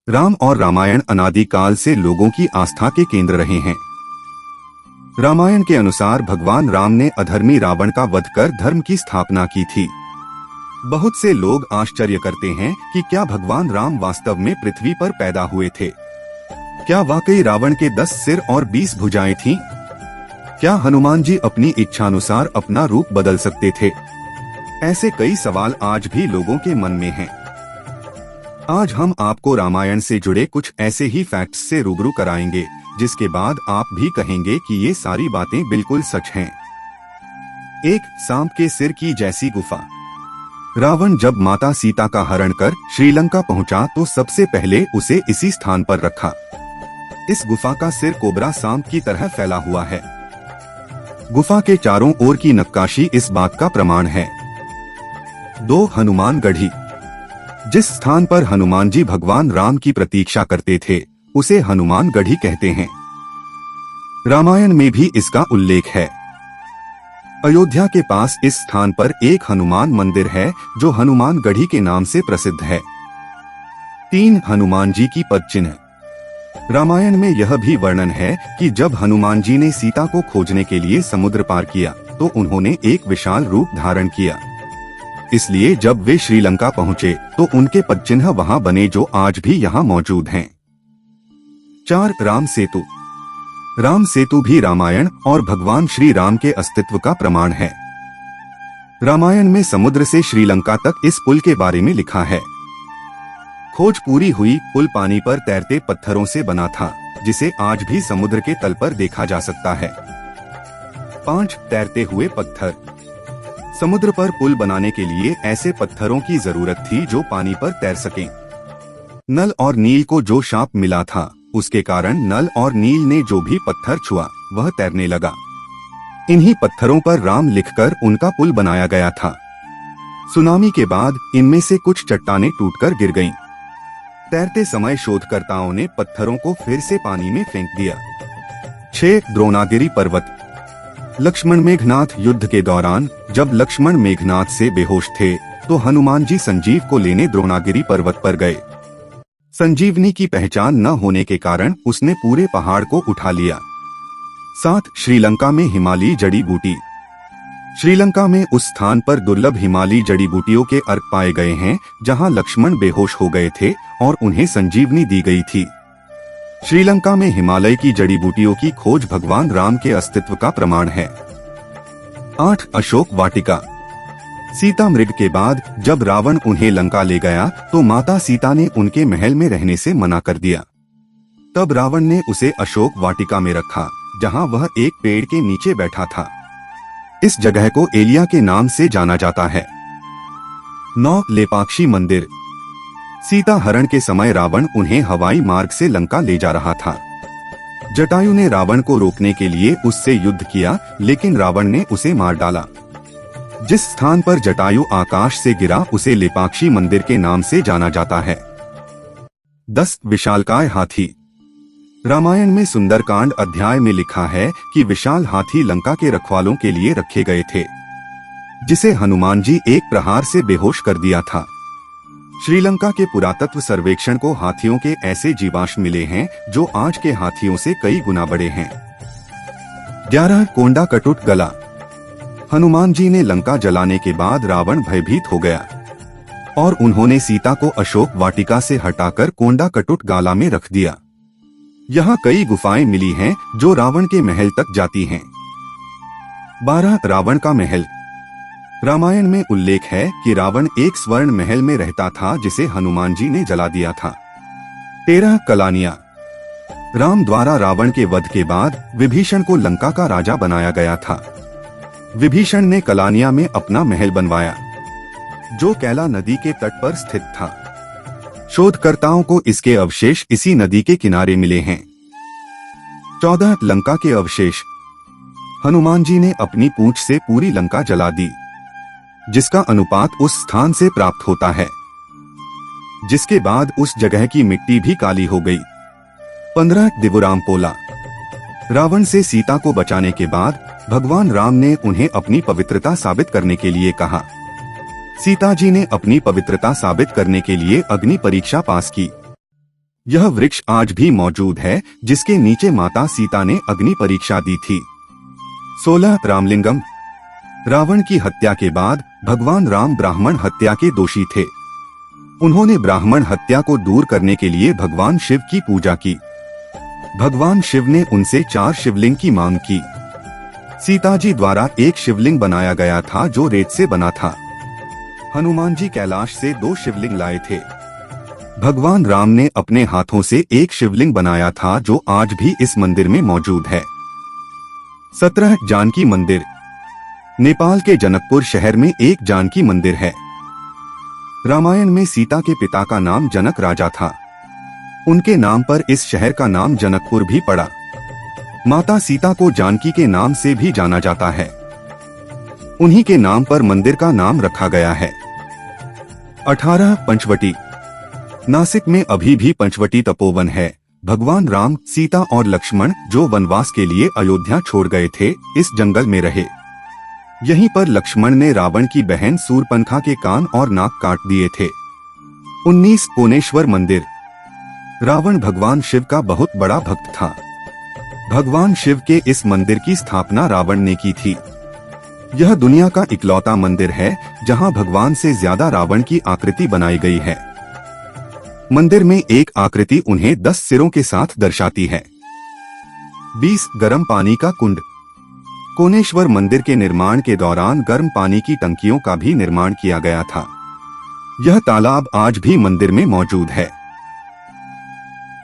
राम और रामायण अनादिकाल से लोगों की आस्था के केंद्र रहे हैं। रामायण के अनुसार भगवान राम ने अधर्मी रावण का वध कर धर्म की स्थापना की थी। बहुत से लोग आश्चर्य करते हैं कि क्या भगवान राम वास्तव में पृथ्वी पर पैदा हुए थे? क्या वाकई रावण के 10 सिर और 20 भुजाएं थीं? क्या हनुमान जी अपनी इच्छानुसार अपना रूप बदल सकते थे? ऐसे कई सवाल आज भी लोगों के मन में हैं। आज हम आपको रामायण से जुड़े कुछ ऐसे ही फैक्ट्स से रूबरू कराएंगे जिसके बाद आप भी कहेंगे कि ये सारी बातें बिल्कुल सच हैं। 1. सांप के सिर की जैसी गुफा। रावण जब माता सीता का हरण कर श्रीलंका पहुंचा तो सबसे पहले उसे इसी स्थान पर रखा। इस गुफा का सिर कोबरा सांप की तरह फैला हुआ है। गुफा के चारों ओर की नक्काशी इस बात का प्रमाण है। 2. हनुमान गढ़ी। जिस स्थान पर हनुमान जी भगवान राम की प्रतीक्षा करते थे उसे हनुमान गढ़ी कहते हैं। रामायण में भी इसका उल्लेख है। अयोध्या के पास इस स्थान पर एक हनुमान मंदिर है जो हनुमान गढ़ी के नाम से प्रसिद्ध है। 3. हनुमान जी की पद चिन्ह। रामायण में यह भी वर्णन है कि जब हनुमान जी ने सीता को खोजने के लिए समुद्र पार किया तो उन्होंने एक विशाल रूप धारण किया। इसलिए जब वे श्रीलंका पहुंचे तो उनके पदचिन्ह वहां बने जो आज भी यहां मौजूद हैं। 4. राम सेतु। राम सेतु भी रामायण और भगवान श्री राम के अस्तित्व का प्रमाण है। रामायण में समुद्र से श्रीलंका तक इस पुल के बारे में लिखा है। खोज पूरी हुई, पुल पानी पर तैरते पत्थरों से बना था जिसे आज भी समुद्र के तल पर देखा जा सकता है। 5. तैरते हुए पत्थर। समुद्र पर पुल बनाने के लिए ऐसे पत्थरों की जरूरत थी जो पानी पर तैर सकें। नल और नील को जो शाप मिला था उसके कारण नल और नील ने जो भी पत्थर छुआ वह तैरने लगा। इन्हीं पत्थरों पर राम लिखकर उनका पुल बनाया गया था। सुनामी के बाद इनमें से कुछ चट्टानें टूटकर गिर गईं। तैरते समय शोधकर्ताओं ने पत्थरों को फिर से पानी में फेंक दिया। 6. द्रोणागिरी पर्वत। लक्ष्मण मेघनाथ युद्ध के दौरान जब लक्ष्मण मेघनाथ से बेहोश थे तो हनुमान जी संजीव को लेने द्रोणागिरी पर्वत पर गए। संजीवनी की पहचान न होने के कारण उसने पूरे पहाड़ को उठा लिया। 7. श्रीलंका में हिमालयी जड़ी बूटी। श्रीलंका में उस स्थान पर दुर्लभ हिमालयी जड़ी बूटियों के अर्क पाए गए हैं जहां लक्ष्मण बेहोश हो गए थे और उन्हें संजीवनी दी गई थी। श्रीलंका में हिमालय की जड़ी बूटियों की खोज भगवान राम के अस्तित्व का प्रमाण है। 8. अशोक वाटिका। सीता मृग के बाद जब रावण उन्हें लंका ले गया तो माता सीता ने उनके महल में रहने से मना कर दिया। तब रावण ने उसे अशोक वाटिका में रखा जहां वह एक पेड़ के नीचे बैठा था। इस जगह को एलिया के नाम से जाना जाता है। 9. लेपाक्षी मंदिर। सीता हरण के समय रावण उन्हें हवाई मार्ग से लंका ले जा रहा था। जटायु ने रावण को रोकने के लिए उससे युद्ध किया लेकिन रावण ने उसे मार डाला। जिस स्थान पर जटायु आकाश से गिरा उसे लेपाक्षी मंदिर के नाम से जाना जाता है। 10. विशालकाय हाथी। रामायण में सुंदरकांड अध्याय में लिखा है कि विशाल हाथी लंका के रखवालों के लिए रखे गए थे जिसे हनुमान जी एक प्रहार से बेहोश कर दिया था। श्रीलंका के पुरातत्व सर्वेक्षण को हाथियों के ऐसे जीवाश्म मिले हैं जो आज के हाथियों से कई गुना बड़े हैं। 11. कोंडा कटुट गला। हनुमान जी ने लंका जलाने के बाद रावण भयभीत हो गया और उन्होंने सीता को अशोक वाटिका से हटाकर कोंडा कटुट गाला में रख दिया। यहाँ कई गुफाएं मिली हैं जो रावण के महल तक जाती हैं। 12. रावण का महल। रामायण में उल्लेख है कि रावण एक स्वर्ण महल में रहता था जिसे हनुमान जी ने जला दिया था। 13. कलानिया। राम द्वारा रावण के वध के बाद विभीषण को लंका का राजा बनाया गया था। विभीषण ने कलानिया में अपना महल बनवाया जो कैला नदी के तट पर स्थित था। शोधकर्ताओं को इसके अवशेष इसी नदी के किनारे मिले हैं। 14. लंका के अवशेष। हनुमान जी ने अपनी पूंछ से पूरी लंका जला दी जिसका अनुपात उस स्थान से प्राप्त होता है जिसके बाद उस जगह की मिट्टी भी काली हो गई। 15. दिवुराम पोला। रावण से सीता को बचाने के बाद भगवान राम ने उन्हें अपनी पवित्रता साबित करने के लिए कहा। सीता जी ने अपनी पवित्रता साबित करने के लिए अग्नि परीक्षा पास की। यह वृक्ष आज भी मौजूद है, जिसके नीचे माता सीता ने अग्नि परीक्षा दी थी। 16 रामलिंगम। रावण की हत्या के बाद भगवान राम ब्राह्मण हत्या के दोषी थे। उन्होंने ब्राह्मण हत्या को दूर करने के लिए भगवान शिव की पूजा की। भगवान शिव ने उनसे 4 शिवलिंग की मांग की। सीता जी द्वारा एक शिवलिंग बनाया गया था जो रेत से बना था। हनुमान जी कैलाश से 2 शिवलिंग लाए थे। भगवान राम ने अपने हाथों से एक शिवलिंग बनाया था जो आज भी इस मंदिर में मौजूद है। 17 जानकी मंदिर। नेपाल के जनकपुर शहर में एक जानकी मंदिर है। रामायण में सीता के पिता का नाम जनक राजा था। उनके नाम पर इस शहर का नाम जनकपुर भी पड़ा। माता सीता को जानकी के नाम से भी जाना जाता है। उन्हीं के नाम पर मंदिर का नाम रखा गया है। 18 पंचवटी। नासिक में अभी भी पंचवटी तपोवन है। भगवान राम, सीता और लक्ष्मण जो वनवास के लिए अयोध्या छोड़ गए थे, इस जंगल में रहे। यहीं पर लक्ष्मण ने रावण की बहन सूर्पनखा के कान और नाक काट दिए थे। 19 कोनेश्वर मंदिर। रावण भगवान शिव का बहुत बड़ा भक्त था। भगवान शिव के इस मंदिर की स्थापना रावण ने की थी। यह दुनिया का इकलौता मंदिर है जहां भगवान से ज्यादा रावण की आकृति बनाई गई है। मंदिर में एक आकृति उन्हें 10 सिरों के साथ दर्शाती है। 20 गर्म पानी का कुंड। कोनेश्वर मंदिर के निर्माण के दौरान गर्म पानी की टंकियों का भी निर्माण किया गया था। यह तालाब आज भी मंदिर में मौजूद है।